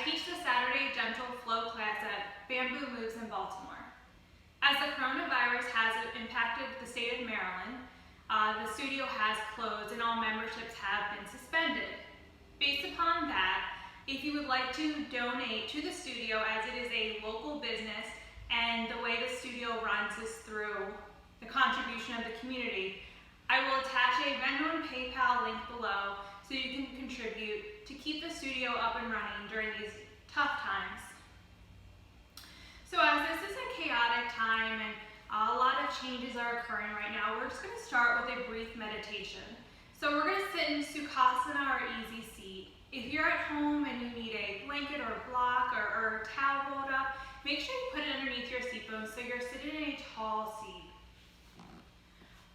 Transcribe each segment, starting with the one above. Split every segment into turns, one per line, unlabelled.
teach the Saturday Gentle Flow class at Bamboo Moves in Baltimore. As the coronavirus has impacted the state of Maryland, the studio has closed and all memberships have been suspended. Based upon that, if you would like to donate to the studio, as it is a local business and the way the studio runs is through the contribution of the community, I will attach a Venmo and PayPal link below so you can contribute to keep the studio up and running during these tough times. So as this is a chaotic time and a lot of changes are occurring right now, we're just going to start with a brief meditation. So we're going to sit in Sukhasana or easy seat. If you're at home and you need a blanket or a block or a towel rolled up, make sure you put it underneath your seat bones so you're sitting in a tall seat.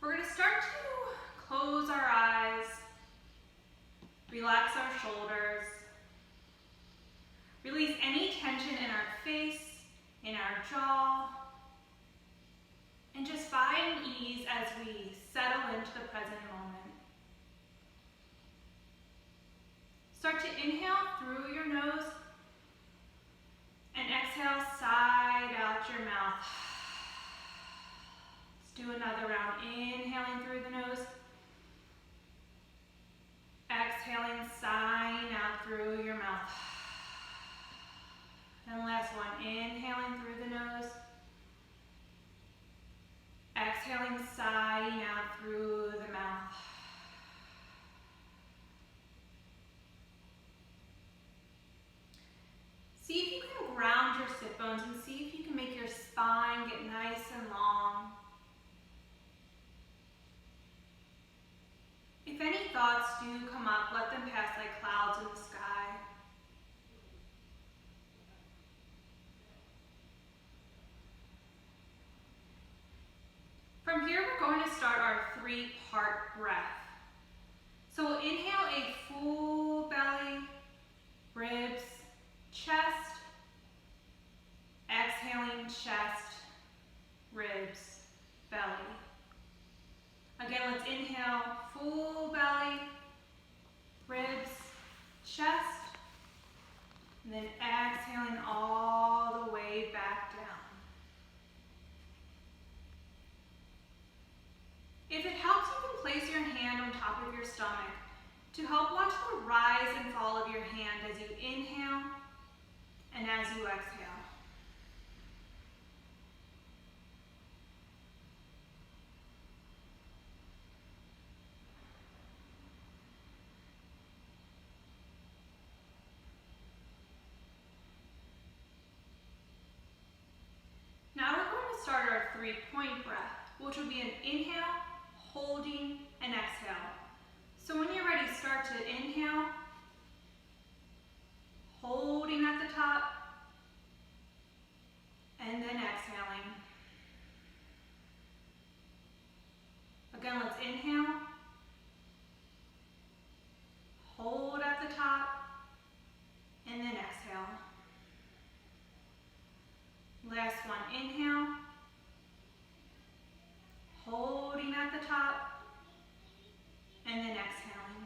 We're going to start to close our eyes, relax our shoulders, release any tension in our face, in our jaw, and just find ease as we settle into the present moment. Start to inhale through your nose and exhale side out your mouth. Let's do another round. Inhaling through the nose. Exhaling, sighing out through your mouth. And last one, inhaling through the nose. Exhaling, sighing out through the mouth. See if you can ground your sit bones and see if you can make your spine get nice and long. If any thoughts do come up, let them pass like clouds in the sky. From here, we're going to start our 3-part breath. So we'll inhale a full belly, ribs, chest. Exhaling, chest, ribs, belly. Again, let's inhale, full belly, ribs, chest, and then exhaling all the way back down. If it helps, you can place your hand on top of your stomach to help watch the rise and fall of your hand as you inhale and as you exhale. Now we're going to start our 3-point breath, which will be an inhale, holding, and exhale. So when you're ready, start to inhale, holding at the top, and then exhaling. Again, let's inhale, hold at the top, and then exhale. Last one, inhale, holding at the top, and then exhaling.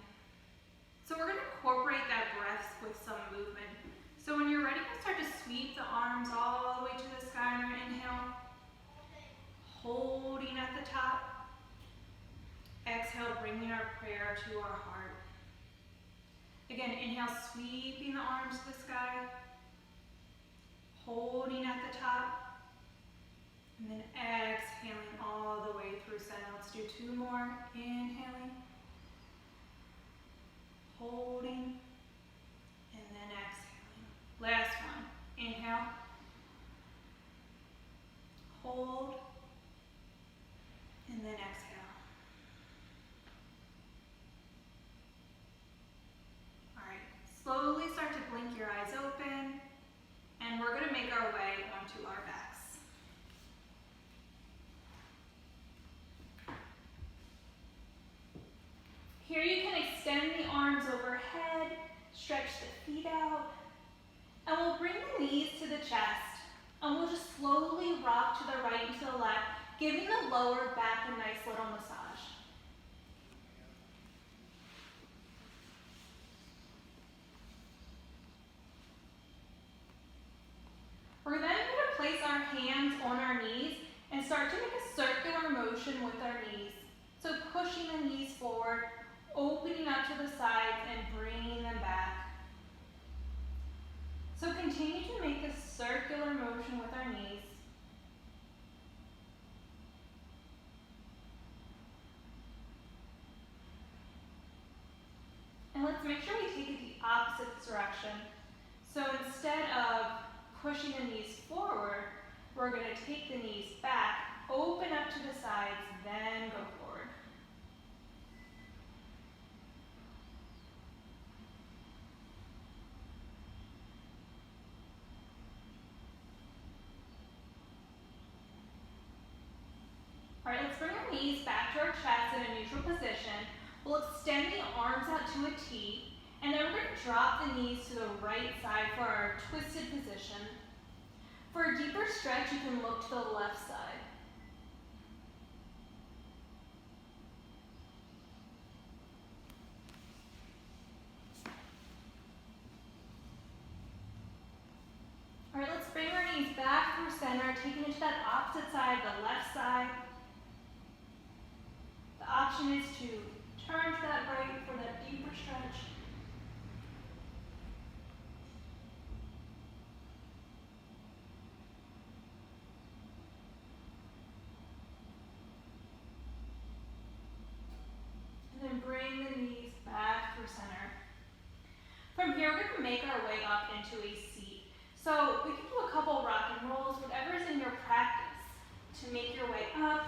So we're going to incorporate that breath with some movement. So when you're ready, we'll start to sweep the arms all the way to the sky on our inhale, holding at the top. Exhale, bringing our prayer to our heart. Again, inhale, sweeping the arms to the sky, holding at the top, and then exhaling all the way through center. Let's do 2 more. Inhaling, holding, and then exhaling. Last one. Inhale, hold, and then exhale. All right, slowly start to blink your eyes open, and we're going to make our way onto our backs. Here you can extend the arms overhead, stretch the feet out, and we'll bring the knees to the chest, and we'll just slowly rock to the right and to the left, giving the lower back a nice little massage. start to make a circular motion with our knees. So pushing the knees forward, opening up to the sides and bringing them back. So continue to make a circular motion with our knees. And let's make sure we take it the opposite direction. So instead of pushing the knees forward, we're going to take the knees back, open up to the sides, then go forward. All right, let's bring our knees back to our chest in a neutral position. We'll extend the arms out to a T, and then we're going to drop the knees to the right side for our twisted position. For a deeper stretch, you can look to the left side. All right, let's bring our knees back through center, taking it to that opposite side, the left side. The option is to turn to that right for that deeper stretch. And then bring the knees back through center. From here, we're going to make our way up into a seat. So we can do a couple rock and rolls, whatever is in your practice, to make your way up.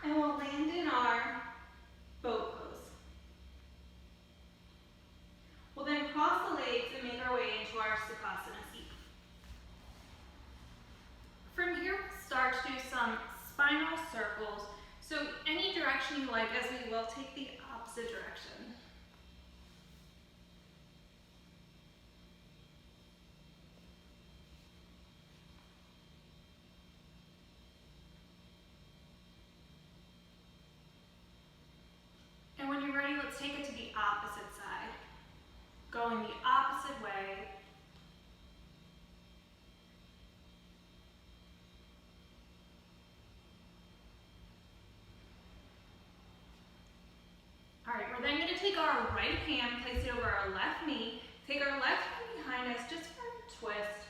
And we'll land in our boat pose. We'll then cross the legs and make our way into our Sukhasana seat. From here, we'll start to do some spinal circles. So any direction you like, as we will take the opposite direction. And when you're ready, let's take it to the opposite side. Going the opposite way. All right, we're then going to take our right hand, place it over our left knee, take our left hand behind us just for a twist.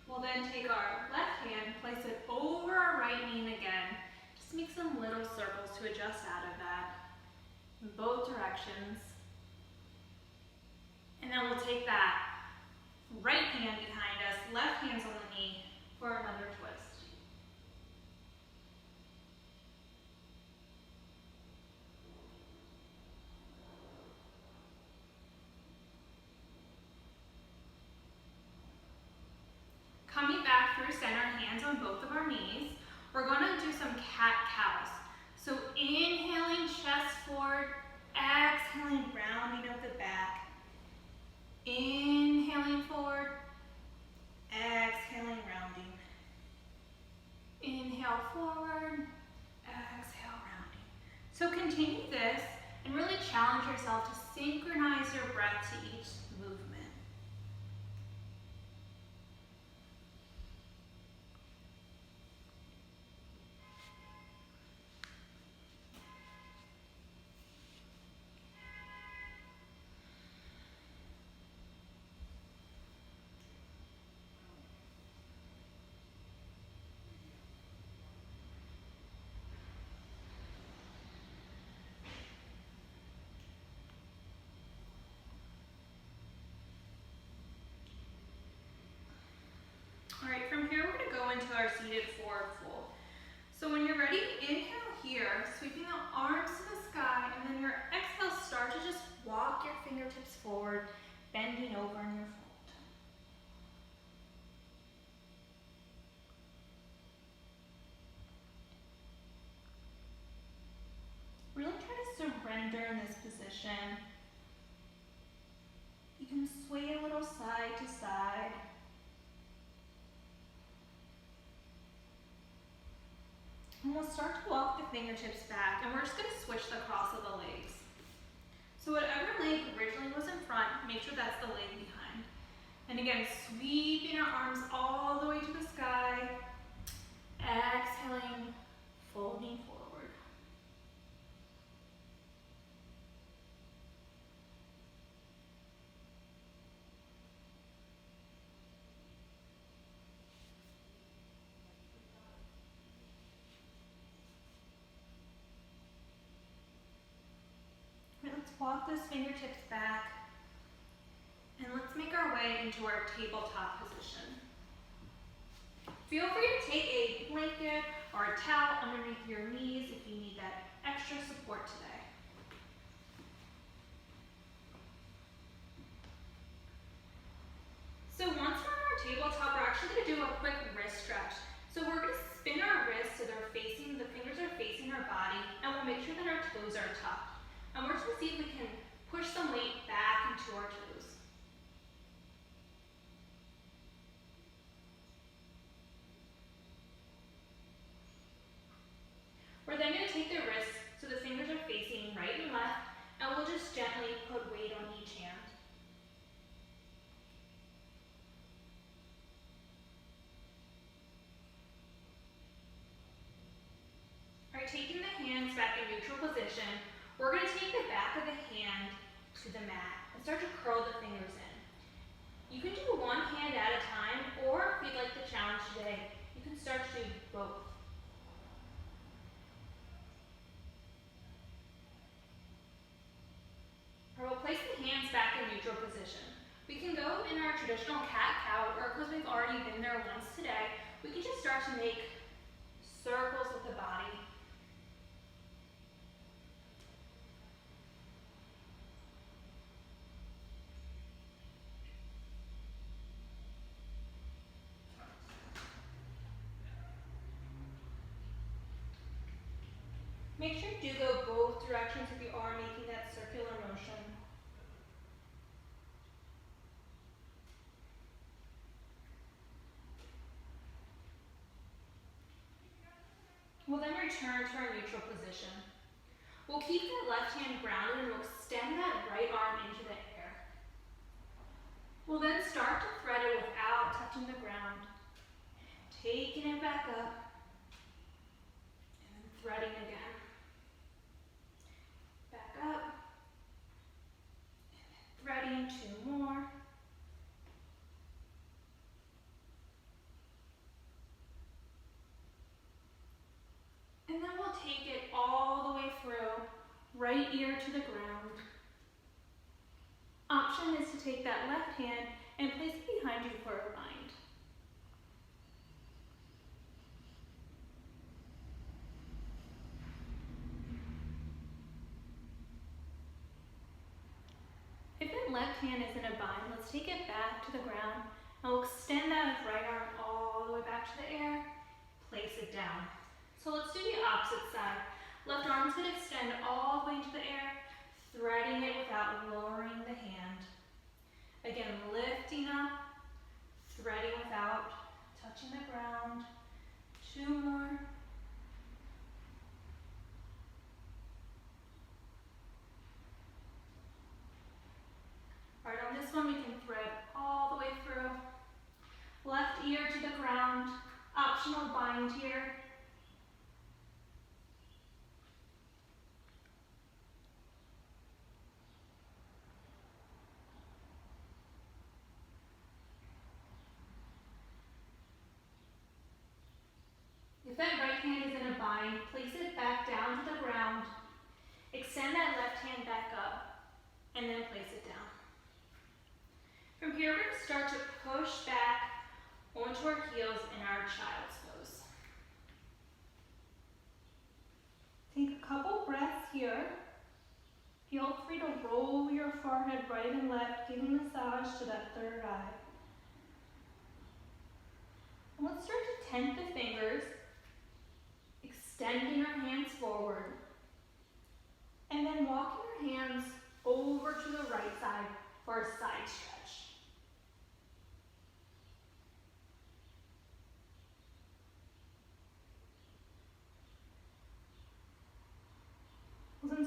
We'll then take our left hand, place it over our right knee, and again, just make some little circles to adjust out of that in both directions. And then we'll take that right hand behind us, left hand's on the knee for another twist. Coming back through center, hands on both of our knees, we're going to do some cat-cows. So inhaling chest forward, exhaling rounding of the back. Inhaling forward, exhaling rounding. Inhale forward, exhale rounding. So continue this and really challenge yourself to synchronize your breath to each movement. All right, from here we're going to go into our seated forward fold. So when you're ready, inhale here, sweeping the arms to the sky, and then your exhale, start to just walk your fingertips forward, bending over in your fold. Really try to surrender in this position. You can sway a little side to side. And we'll start to walk the fingertips back, and we're just gonna switch the cross of the legs. So whatever leg originally was in front, make sure that's the leg behind. And again, sweeping our arms all the way to the sky, exhaling, folding forward. Let's walk those fingertips back, and let's make our way into our tabletop position. Feel free to take a blanket or a towel underneath your knees if you need that extra support today. So once we're on our tabletop, we're actually going to do a quick wrist stretch. So we're going to spin our wrists so they're facing, the fingers are facing our body, and we'll make sure that our toes are tucked. And we're just going to see if we can push some weight back into our toes. We're then going to take the wrists so the fingers are facing right and left, and we'll just gently put weight on each hand. Alright, taking the hands back in neutral position, we're going to take the back of the hand to the mat and start to curl the fingers in. You can do one hand at a time, or if you'd like the challenge today, you can start to do both. We'll place the hands back in neutral position. We can go in our traditional cat-cow, or because we've already been there once today, we can just start to make circles with the body. Make sure you do go both directions if you are making that circular motion. We'll then return to our neutral position. We'll keep that left hand grounded and we'll extend that right arm into the air. We'll then start to thread it without touching the ground. Taking it back up and then threading again. Back up, and then threading 2 more. And then we'll take it all the way through, right ear to the ground. Option is to take that left hand and place it behind you for a bind. If that left hand is in a bind, let's take it back to the ground and we'll extend that right arm all the way back to the air, place it down. So let's do the opposite side. Left arm's going to extend all the way into the air, threading it without lowering the hand. Again, lifting up, threading without touching the ground. 2 more. All right, on this one we can thread all the way through. Left ear to the ground, optional bind here. If that right hand is in a bind, place it back down to the ground, extend that left hand back up, and then place it down. From here, we're going to start to push back onto our heels in our child's pose. Take a couple breaths here. Feel free to roll your forehead right and left, giving massage to that third eye. And let's start to tent the fingers, extending our hands forward, and then walking our hands over to the right side for a side stretch.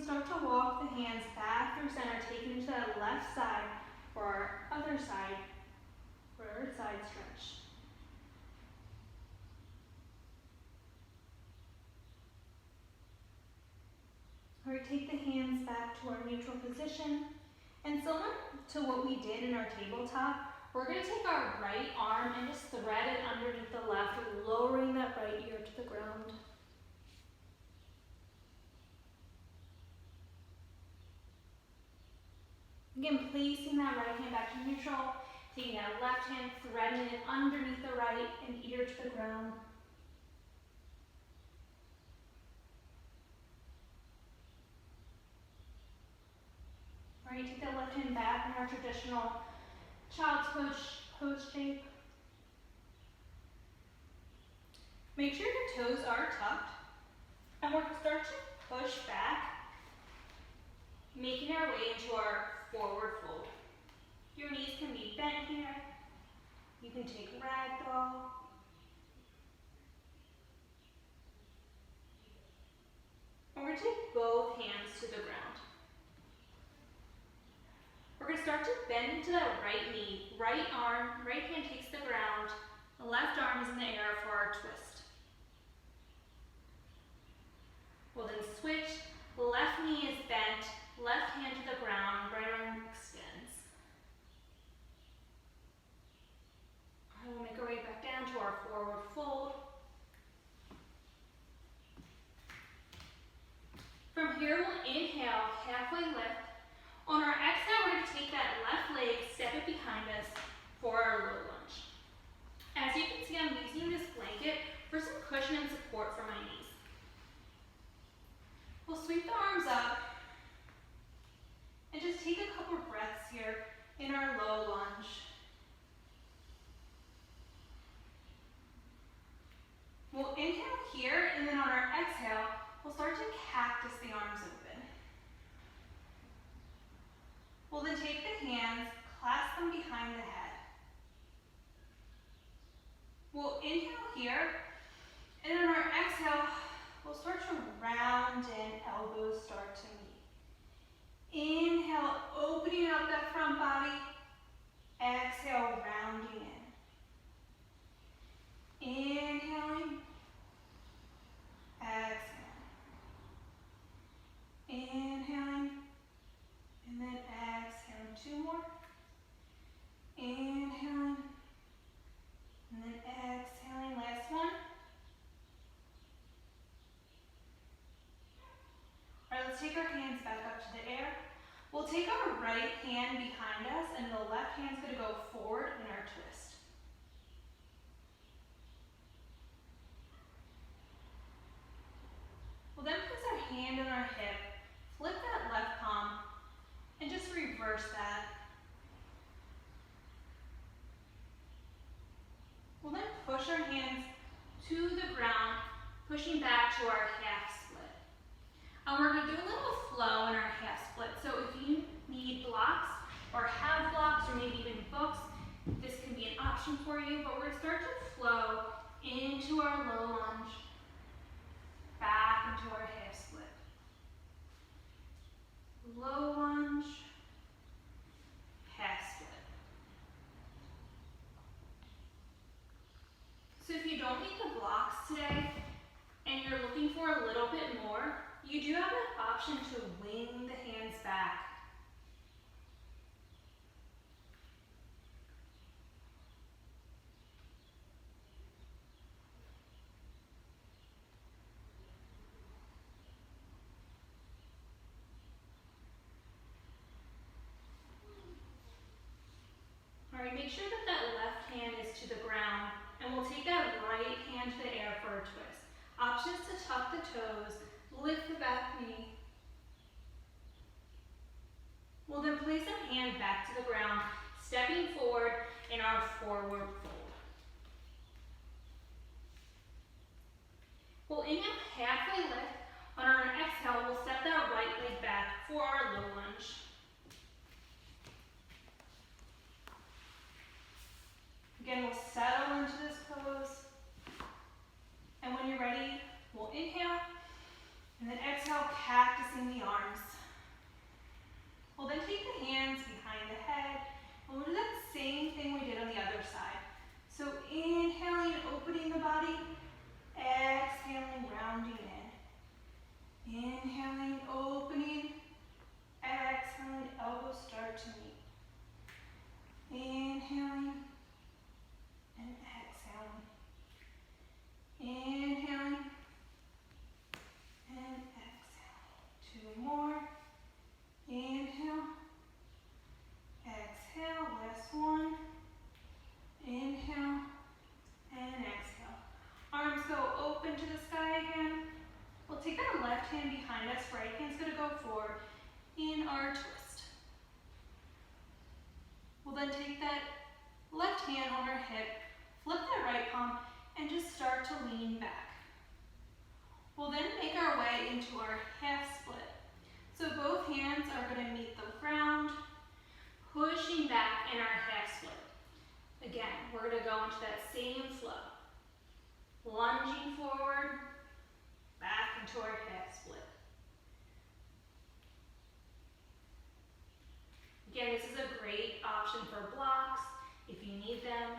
start to walk the hands back through center, taking it to that left side for our other side, for our side stretch. All right, take the hands back to our neutral position. And similar to what we did in our tabletop, we're going to take our right arm and just thread it underneath the left, lowering that right ear to the ground. Again, placing that right hand back to neutral, taking that left hand, threading it underneath the right and ear to the ground. All right, take that left hand back in our traditional child's pose shape. Make sure your toes are tucked, and we're going to start to push back, making our way into our forward fold. Your knees can be bent here. You can take ragdoll. And we're going to take both hands to the ground. We're going to start to bend into that right knee. Right arm, right hand takes the ground. The left arm is in the air for our twist. We'll then switch. Left knee is bent. Left hand to the ground. Right arm extends. All right, we'll make our way back down to our forward fold. From here, we'll inhale, halfway lift. On our exhale, we're going to take that left leg, step it behind us for our low lunge. As you can see, I'm using this blanket for some cushion and support for my knees. We'll sweep the arms up and just take a couple breaths here in our low lunge. We'll inhale here, and then on our exhale, we'll start to cactus the arms open. We'll then take the hands, clasp them behind the head. We'll inhale here, and on our exhale, we'll start to round in, elbows start to meet. Inhale, opening up that front body. Exhale, rounding in. Inhaling. Exhaling. Inhaling. And then exhaling. Two more. Inhaling. And then exhaling. Last one. All right, let's take our hands back up to the air. We'll take our right hand behind us, and the left hand's going to go forward in our twist. We'll then place our hand on our hip, flip that left palm, and just reverse that. We'll then push our hands to the ground, pushing back to our half split. And we're going to do a little flow in our half split. So if you need blocks or have blocks or maybe even books, this can be an option for you. But we're going to start to flow into our low lunge, back into our half split. Low lunge, half split. So if you don't need the blocks today and you're looking for a little bit more, you do have an option to wing the hands back. All right, make sure that that left hand is to the ground, and we'll take that right hand to the air for a twist. Options to tuck the toes, lift the back knee. We'll then place a hand back to the ground, stepping forward in our forward fold. We'll inhale, halfway lift. On our exhale, we'll step that right leg back for our low lunge. Again, we'll settle into this pose. And when you're ready, we'll inhale, and then exhale, cactusing the arms. arms. We'll then take the hands behind the head, and we'll do that same thing we did on the other side. So inhaling, opening the body, exhaling, rounding in. Inhaling, opening, exhaling, elbows start to meet. Inhaling and exhaling. Inhaling and exhaling. Two more. Inhale, exhale, last one. Inhale and exhale. Arms go open to the sky again. We'll take that left hand behind us, right hand's gonna go forward in our twist. We'll then take that left hand on our hip, flip that right palm, and just start to lean back. We'll then make our way into our half split. So both hands are going to meet the ground, pushing back in our half split. Again, we're going to go into that same flow. Lunging forward, back into our half split. Again, this is a great option for blocks if you need them.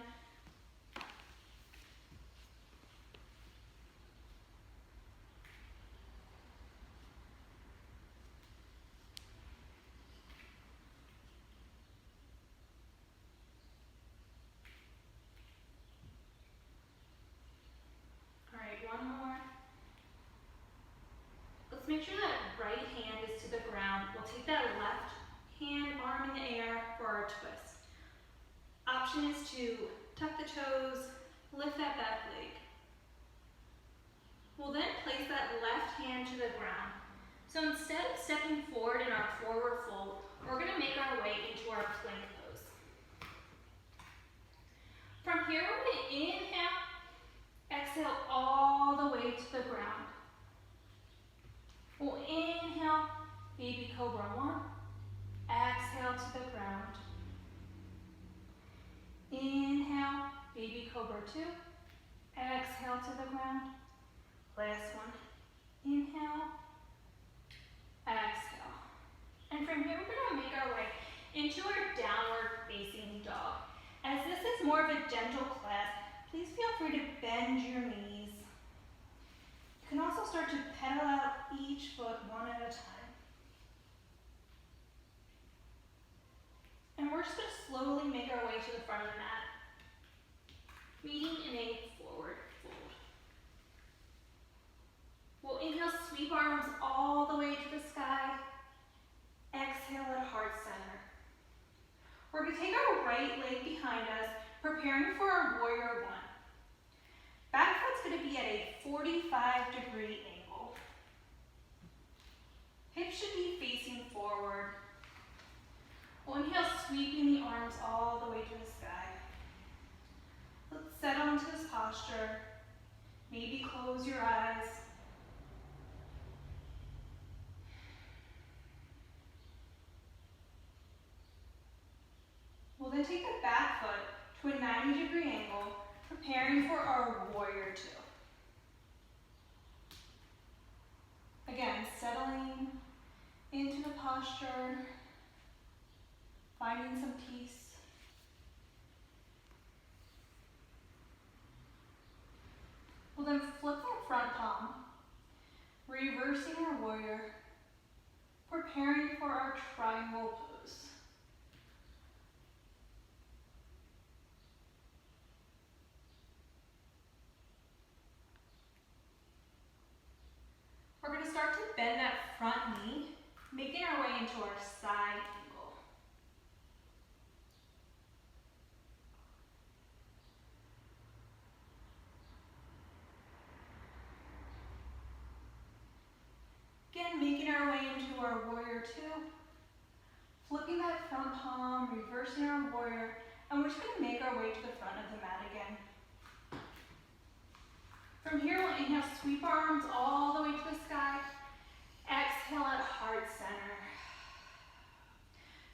One more. Let's make sure that right hand is to the ground. We'll take that left hand, arm in the air for our twist. Option is to tuck the toes, lift that back leg. We'll then place that left hand to the ground. So instead of stepping forward in our forward fold, we're going to make our way into our plank pose. From here, we're going to inhale. Exhale all the way to the ground. We'll inhale, baby cobra 1. Exhale to the ground. Inhale, baby cobra 2. Exhale to the ground. Last one. Inhale, exhale. And from here, we're going to make our way into our downward facing dog. As this is more of a gentle class, please feel free to bend your knees. You can also start to pedal out each foot one at a time. And we're just going to slowly make our way to the front of the mat, meeting in a forward fold. We'll inhale, sweep arms all the way to the sky. Exhale at heart center. We're going to take our right leg behind us, preparing for our warrior 1. Back foot's going to be at a 45-degree angle. Hips should be facing forward. We'll inhale, sweeping the arms all the way to the sky. Let's settle into this posture. Maybe close your eyes. We'll then take the back foot to a 90-degree angle, preparing for our warrior 2. Again, settling into the posture, finding some peace. We'll then flip our front palm, reversing our warrior, preparing for our triangle pose. We're going to start to bend that front knee, making our way into our side angle. Again, making our way into our warrior 2, flipping that front palm, reversing our warrior, and we're just going to make our way to the front of the mat again. From here, we'll inhale, sweep arms all the way to the sky. Exhale at heart center.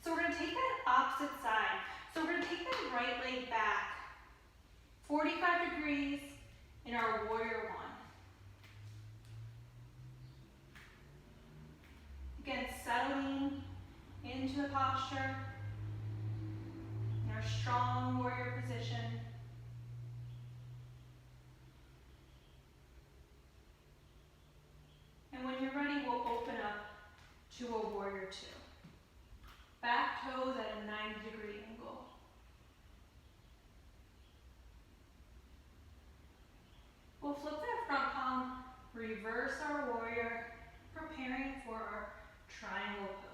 So we're going to take that opposite side. So we're going to take that right leg back, 45 degrees in our warrior 1. Again, into the posture, in our strong warrior position. And when you're ready, we'll open up to a warrior two. Back toes at a 90-degree angle. We'll flip that front palm, reverse our warrior, preparing for our triangle pose.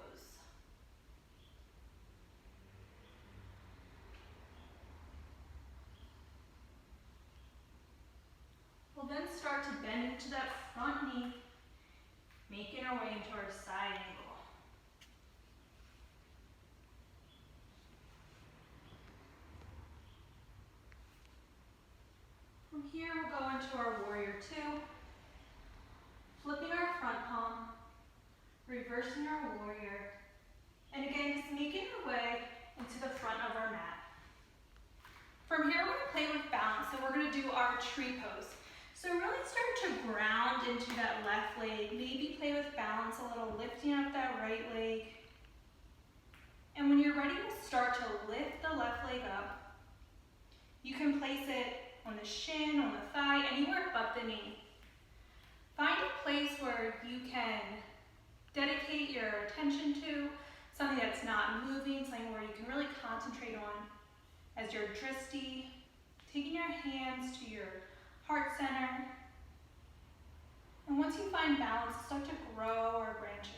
We'll then start to bend into that front knee, making our way into our side angle. From here, we'll go into our warrior two, flipping our front palm, reversing our warrior, and again, just making our way into the front of our mat. From here, we're going to play with balance, and we're going to do our tree pose. So really start to ground into that left leg, maybe play with balance a little, lifting up that right leg. And when you're ready, we'll start to lift the left leg up. You can place it on the shin, on the thigh, anywhere but the knee. Find a place where you can dedicate your attention to, something that's not moving, something where you can really concentrate on as your drishti, taking your hands to your heart center. And once you find balance, start to grow our branches.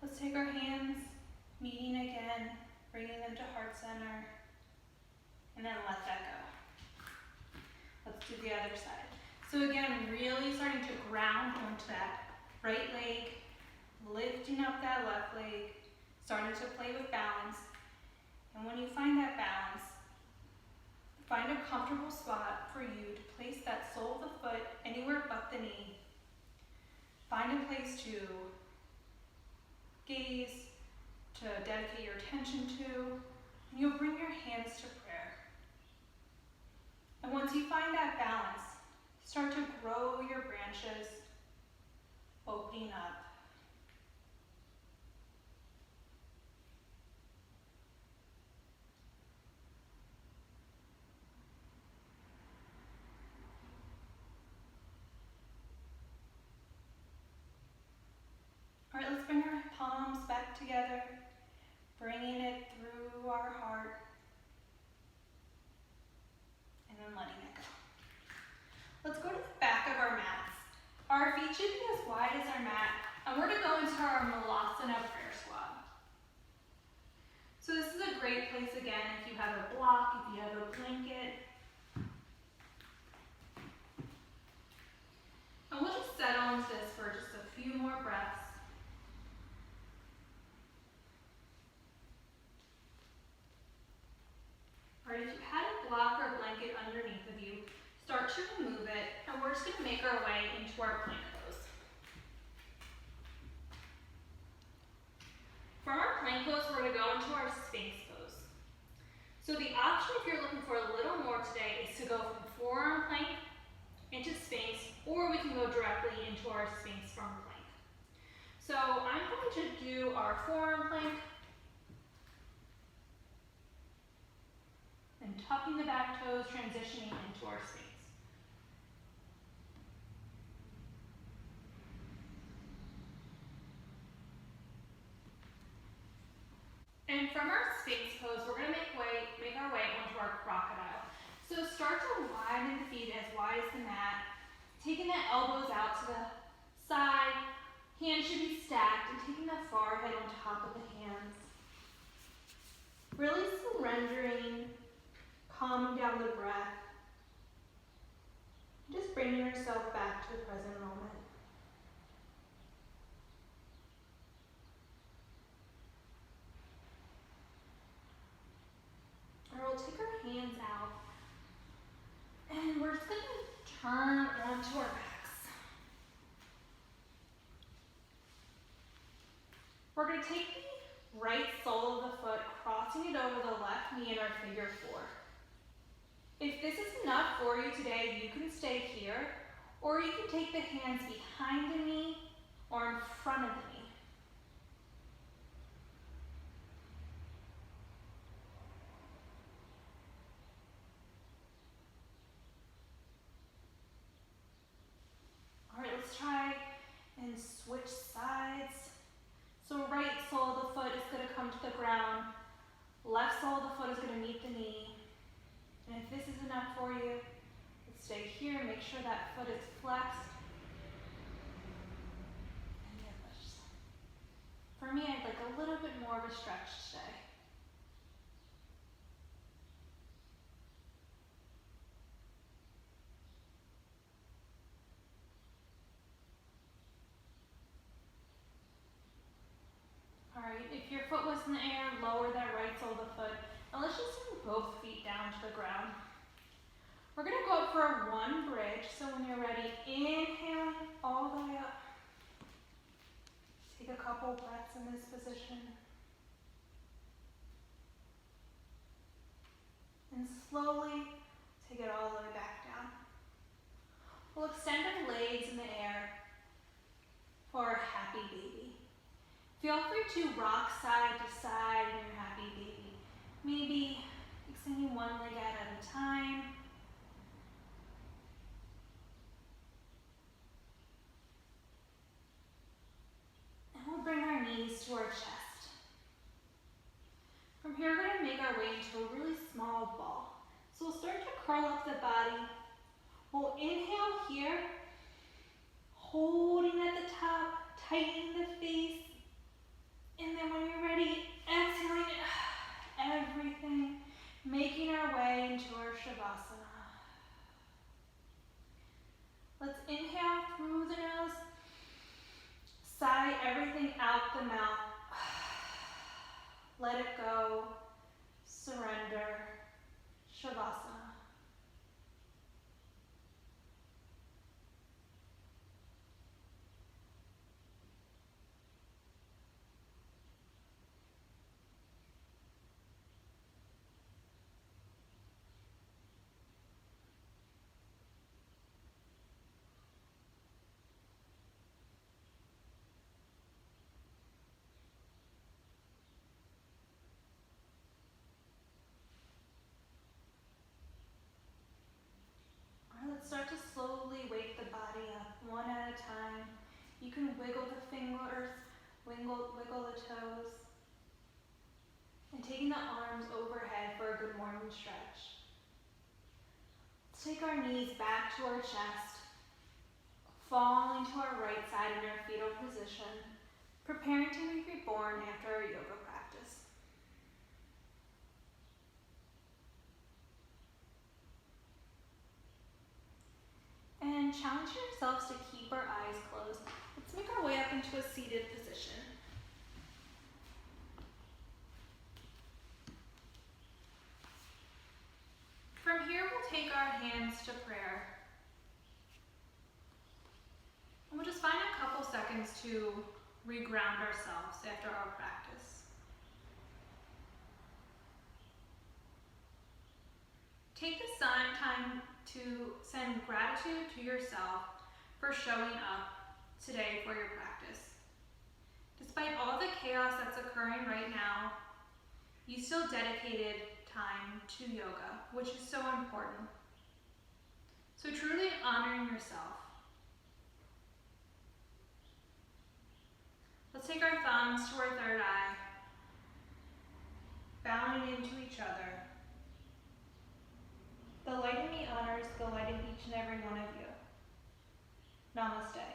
Let's take our hands, meeting again, bringing them to heart center, and then let that go. Let's do the other side. So again, really starting to ground onto that right leg, lifting up that left leg, starting to play with balance. And when you find that balance, find a comfortable spot for you to place that sole of the foot anywhere but the knee. Find a place to gaze, to dedicate your attention to, and you'll bring your hands to prayer. And once you find that balance, start to grow your branches, opening up. All right, let's bring our palms back together, bringing it through our heart, and then letting it go. Let's go to the back of our mats. Our feet should be as wide as our mat, and we're going to go into our Malasana prayer squat. So this is a great place again if you have a block, if you have a blanket. And we'll just settle into this for just a few more breaths. All right, if you had a block or blanket underneath of you, start to remove it, and we're just going to make our way into our plank pose. From our plank pose, we're going to go into our Sphinx pose. So the option, if you're looking for a little more today, is to go from forearm plank into Sphinx, or we can go directly into our Sphinx from plank. So I'm going to do our forearm plank, and tucking the back toes, transitioning into our Sphinx. And from our Sphinx pose, we're going to make our way onto our crocodile. So start to widen the feet as wide as the mat, taking the elbows out to the side, hands should be stacked, and taking the forehead on top of the hands. Really surrendering, calming down the breath, just bringing yourself back to the present moment. Or we'll take our hands out, and we're just going to turn onto our backs. We're going to take the right sole of the foot, crossing it over the left knee in our figure 4. If this is enough for you today, you can stay here, or you can take the hands behind the knee or in front of the knee. All right, let's try and switch sides. So right sole of the foot is going to come to the ground. Left sole of the foot is going to meet the knee. And if this is enough for you, let's stay here. Make sure that foot is flexed. And then let's just, for me, I'd like a little bit more of a stretch today. All right, if your foot was in the air, lower that right sole of the foot. Now let's just bring both feet down to the ground. We're gonna go up for one bridge. So when you're ready, inhale all the way up. Take a couple breaths in this position. And slowly take it all the way back down. We'll extend our legs in the air for a happy baby. Feel free to rock side to side in your happy baby. Maybe extending one leg out at a time. And we'll bring our knees to our chest. From here, we're going to make our way into a really small ball. So we'll start to curl up the body. We'll inhale here, holding at the top, tightening the face. And then when you're ready, exhaling everything, making our way into our Shavasana. Let's inhale through the nose, sigh everything out the mouth. Let it go, surrender, Shavasana. Start to slowly wake the body up, one at a time. You can wiggle the fingers, wiggle the toes, and taking the arms overhead for a good morning stretch. Let's take our knees back to our chest, falling to our right side in our fetal position, preparing to be reborn after our yoga practice. And challenge yourselves to keep our eyes closed. Let's make our way up into a seated position. From here, we'll take our hands to prayer. And we'll just find a couple seconds to reground ourselves after our practice. Take this time to send gratitude to yourself for showing up today for your practice. Despite all the chaos that's occurring right now, you still dedicated time to yoga, which is so important. So truly honoring yourself. Let's take our thumbs to our third eye, bowing into each other. The light in me honors the light in each and every one of you. Namaste.